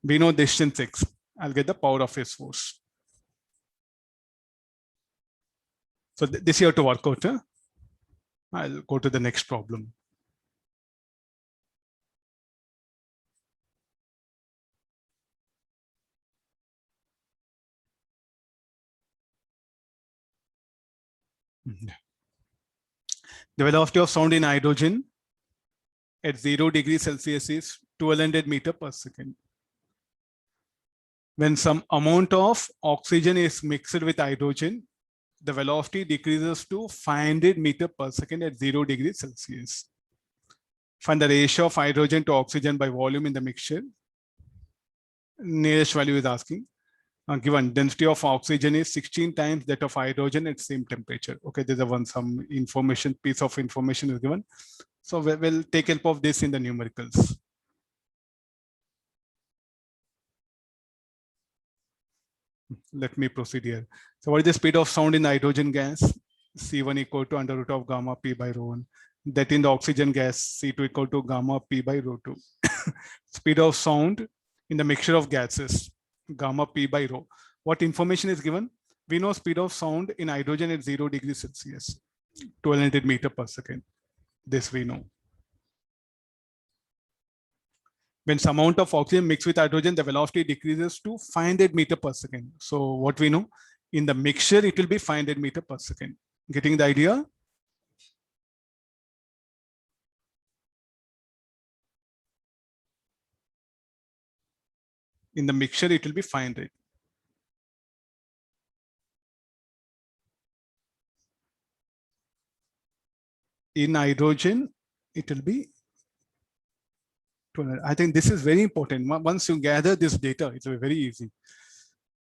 We know distance x. I'll get the power of s force. So this you have to work out. I'll go to the next problem. The velocity of sound in hydrogen at 0 degrees Celsius is 1200 meters per second. When some amount of oxygen is mixed with hydrogen, the velocity decreases to 500 meters per second at 0 degrees Celsius. Find the ratio of hydrogen to oxygen by volume in the mixture. Nearest value is asking. Given density of oxygen is 16 times that of hydrogen at same temperature. Okay, there's some information, piece of information is given. So we'll take help of this in the numericals. Let me proceed here. So what is the speed of sound in hydrogen gas? C1 equal to under root of gamma p by rho 1. That in the oxygen gas, C2 equal to gamma p by rho 2. Speed of sound in the mixture of gases, gamma p by rho. What information is given? We know speed of sound in hydrogen at 0 degrees Celsius, 1200 meters per second. This we know. When some amount of oxygen mixed with hydrogen, the velocity decreases to 500 meters per second. So what we know, in the mixture, it will be 500 meters per second. Getting the idea? In the mixture, it will be 500. In hydrogen, it will be 200. I think this is very important. Once you gather this data, it will be very easy.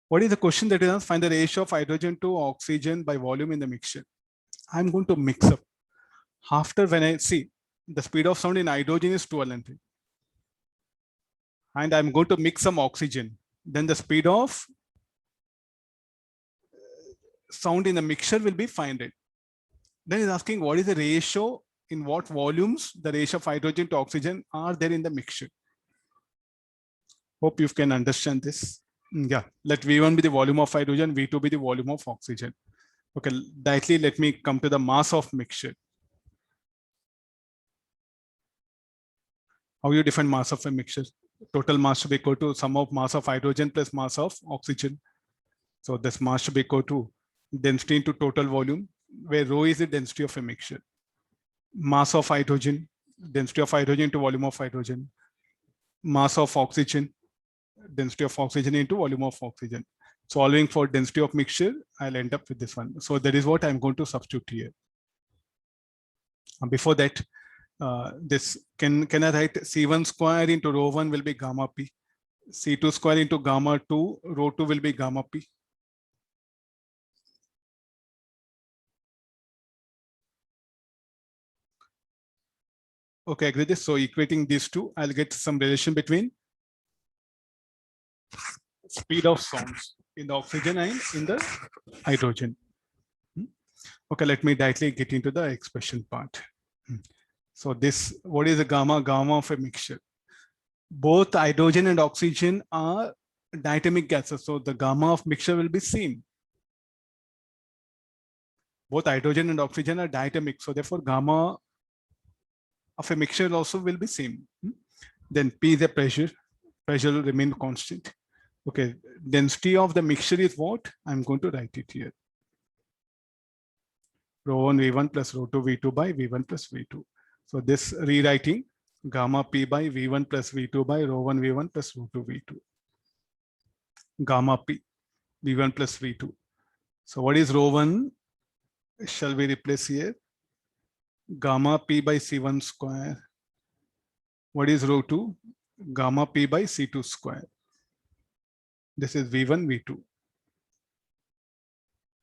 What is the question that is asked? Find the ratio of hydrogen to oxygen by volume in the mixture. I'm going to mix up. After when I see the speed of sound in hydrogen is 1200. And I'm going to mix some oxygen. Then the speed of sound in the mixture will be 500. Then it's asking what is the ratio, in what volumes the ratio of hydrogen to oxygen are there in the mixture. Hope you can understand this. Yeah, let V1 be the volume of hydrogen, V2 be the volume of oxygen. Okay, directly let me come to the mass of mixture. How you define mass of a mixture? Total mass should be equal to sum of mass of hydrogen plus mass of oxygen. So this mass should be equal to density into total volume, where rho is the density of a mixture. Mass of hydrogen, density of hydrogen into volume of hydrogen. Mass of oxygen, density of oxygen into volume of oxygen. Solving for density of mixture, I'll end up with this one. So that is what I'm going to substitute here. Before that, this can I write C1 square into rho 1 will be gamma p. C2 square into gamma 2, rho 2 will be gamma p. Okay, agree this. So equating these two, I'll get some relation between speed of sounds in the oxygen and in the hydrogen. Okay, let me directly get into the expression part. So this, what is the gamma? Gamma of a mixture. Both hydrogen and oxygen are diatomic gases. So the gamma of mixture will be same. Both hydrogen and oxygen are diatomic. So therefore gamma of a mixture also will be same. Then P is the pressure. Pressure will remain constant. Okay, density of the mixture is what? I'm going to write it here. Rho 1 V1 plus rho 2 V2 by V1 plus V2. So this rewriting gamma P by V1 plus V2 by rho 1 V1 plus rho 2 V2. Gamma P, V1 plus V2. So what is rho 1? Shall we replace here? Gamma P by C1 square. What is rho 2? Gamma P by C2 square. This is V1, V2.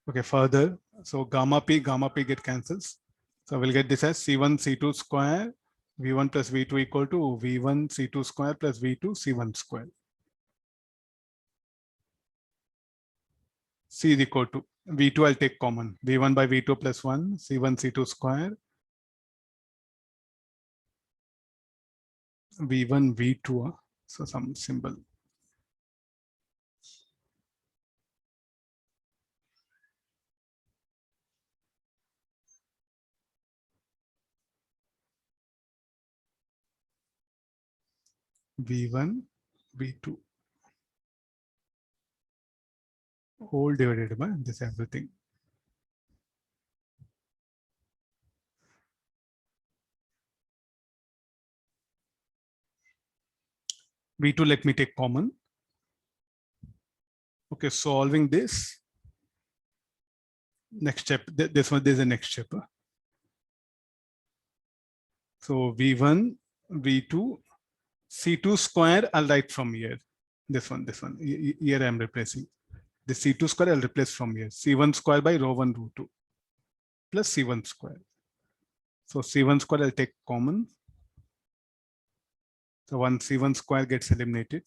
Okay, further, so gamma P get cancels. So we'll get this as C1, C2 square, V1 plus V2 equal to V1, C2 square plus V2, C1 square. C is equal to V2, I'll take common. V1 by V2 plus 1, C1, C2 square. V1, V2, so some symbol. V1, V2 whole divided by this everything. V2, let me take common. Okay, solving this. Next step, this one, there's a next step. So V1, V2, C2 square, I'll write from here. This one. Here I'm replacing. The C2 square I'll replace from here. C1 square by rho 1, rho 2 plus C1 square. So C1 square I'll take common. So one C1 square gets eliminated.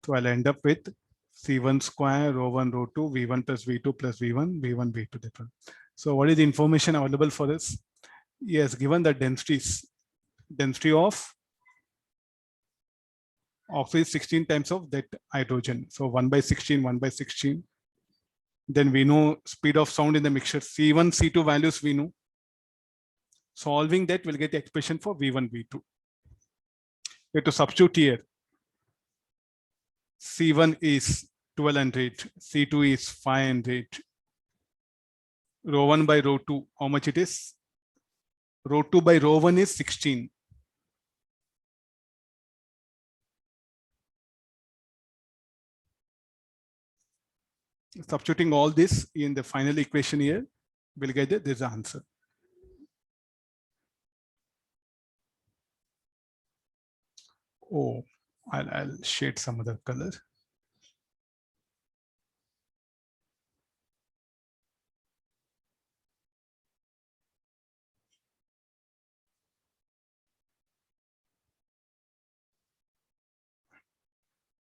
So I'll end up with C1 square, rho 1, rho 2, V1 plus V2 plus V1, V1, V2 different. So what is the information available for this? Yes, given the densities, density of oxygen is 16 times of that hydrogen. So 1 by 16, 1 by 16. Then we know speed of sound in the mixture. C1, C2 values we know. Solving that, we'll get the expression for V1, V2. We have to substitute here. C1 is 1200, C2 is 500. Rho 1 by rho 2, how much it is? Rho 2 by rho 1 is 16. Substituting all this in the final equation here, we'll get this answer. Oh, I'll shade some other color.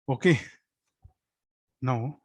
Okay. Now